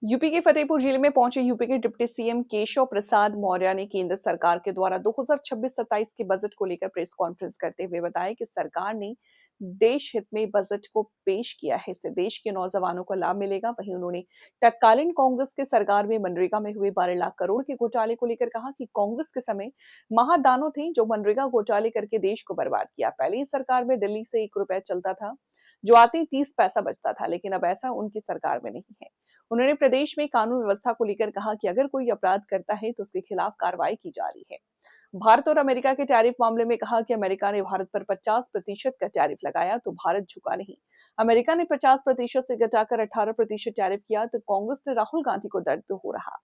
UP के फतेहपुर जिले में पहुंचे यूपी के डिप्टी सीएम केशव प्रसाद मौर्य ने केंद्र सरकार के द्वारा 2026-27 के बजट को लेकर प्रेस कॉन्फ्रेंस करते हुए बताया कि सरकार ने देश हित में बजट को पेश किया है। इससे देश के नौजवानों को लाभ मिलेगा। वहीं उन्होंने तत्कालीन कांग्रेस के सरकार में मनरेगा में हुए 12 लाख करोड़ के घोटाले को लेकर कहा कि कांग्रेस के समय महादानव थे जो मनरेगा घोटाले करके देश को बर्बाद किया। पहले ही सरकार में दिल्ली से 1 रुपया चलता था, जो आते ही 30 पैसा बचता था, लेकिन अब ऐसा उनकी सरकार में नहीं है। उन्होंने प्रदेश में कानून व्यवस्था को लेकर कहा कि अगर कोई अपराध करता है तो उसके खिलाफ कार्रवाई की जा रही है। भारत और अमेरिका के टैरिफ मामले में कहा कि अमेरिका ने भारत पर 50% का टैरिफ लगाया तो भारत झुका नहीं। अमेरिका ने 50% से घटाकर 18% टैरिफ किया तो कांग्रेस ने राहुल गांधी को दर्द हो रहा।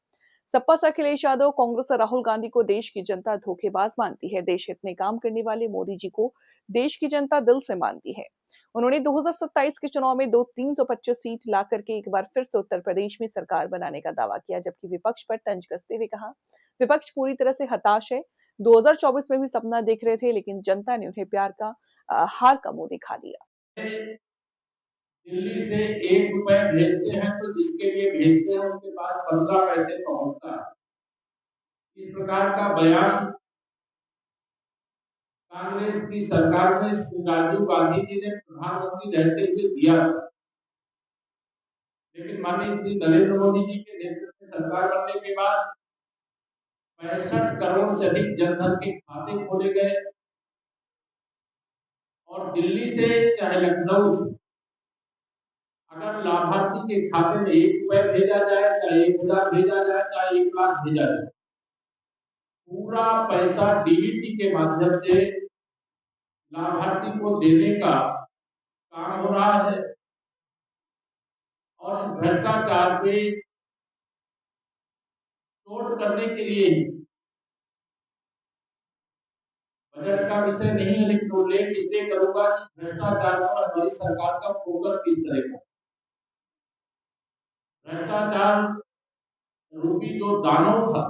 सपा से अखिलेश यादव कांग्रेस और राहुल गांधी को देश की जनता धोखेबाज मानती है। देश हित में काम करने वाले मोदी जी को देश की जनता दिल से मानती है। उन्होंने 2027 के चुनाव में 325 सीट ला करके एक बार फिर से उत्तर प्रदेश में सरकार बनाने का दावा किया, जबकि विपक्ष पर तंज कसते हुए कहा विपक्ष पूरी तरह से हताश है। 2024 में भी सपना देख रहे थे, लेकिन जनता ने उन्हें प्यार का हार का मुंह दिखा दिया। दिल्ली से 1 रुपया भेजते हैं तो जिसके लिए भेजते हैं उसके पास 15 पैसे पहुंचता है। इस प्रकार का बयान कांग्रेस की सरकार में राजीव गांधी जी ने प्रधानमंत्री रहते हुए दिया था, लेकिन माननीय श्री नरेंद्र मोदी जी के नेतृत्व में सरकार बनने के बाद 65 करोड़ से अधिक जनधन के खाते खोले गए और दिल्ली से चाहे लखनऊ से अगर लाभार्थी के खाते में 1 रुपया भेजा जाए, चाहे 1000 भेजा जाए, चाहे 1 लाख भेजा जाए, पूरा पैसा डीबीटी के माध्यम से लाभार्थी को देने का काम हो रहा है। और इस भ्रष्टाचार पे तोड़ करने के लिए बजट का विषय नहीं है, लेकिन उल्लेख इसलिए करूंगा कि भ्रष्टाचार पर हमारी सरकार का फोकस किस तरह का। भ्रष्टाचार रूपी जो दानव था,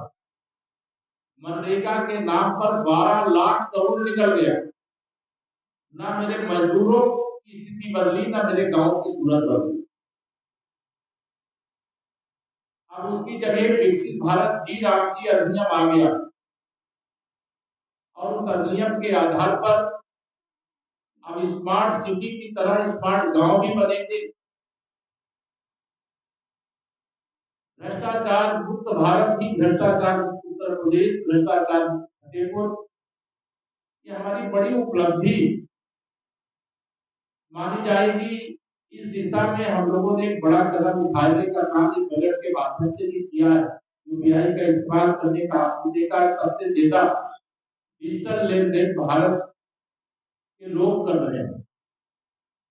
मनरेगा के नाम पर 12 लाख करोड़ निकल गया। ना मेरे मजदूरों की स्थिति बदली, ना मेरे गांव की सूरत बदली। अब उसकी जगह विकसित भारत जी राम जी अधिनियम आ गया और उस अधिनियम के आधार पर अब स्मार्ट सिटी की तरह स्मार्ट गांव भी बनेंगे। भ्रष्टाचार मुक्त भारत ही भ्रष्टाचार मुक्त उत्तर प्रदेश, भ्रष्टाचार मुक्त फतेहपुर, ये हमारी बड़ी उपलब्धि मानी जाएगी। इस दिशा में हम लोगों ने एक बड़ा कदम उठाने का काम इस बजट के माध्यम से भी किया है। यूपीआई का इस्तेमाल करने का आपने देखा है, सबसे ज्यादा डिजिटल लेन देन भारत के लोग कर रहे हैं।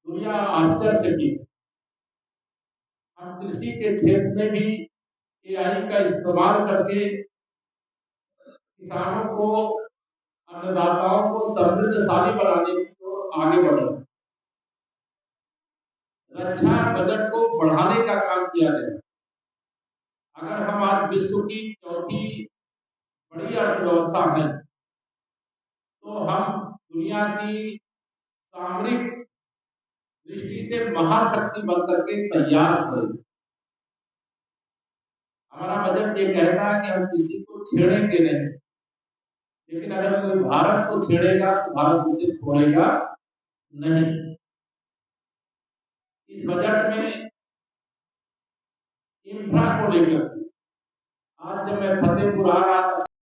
दुनिया आश्चर्यचकित। हम कृषि के क्षेत्र में भी एआई का इस्तेमाल करके किसानों को, अन्नदाताओं को समृद्धशाली बनाने की ओर आगे बढ़ रहे हैं। रक्षा बजट को बढ़ाने का काम किया गया। अगर हम आज विश्व की चौथी बड़ी अर्थव्यवस्था है तो हम दुनिया की सामरिक दृष्टि से महाशक्ति बनकर के तैयार हो। हमारा बजट ये कहता है कि हम किसी को छेड़ेंगे नहीं, लेकिन अगर कोई भारत को छेड़ेगा तो भारत उसे छोड़ेगा नहीं। इस बजट में इंफ्रा को लेकर आज जब मैं फतेहपुर आ रहा था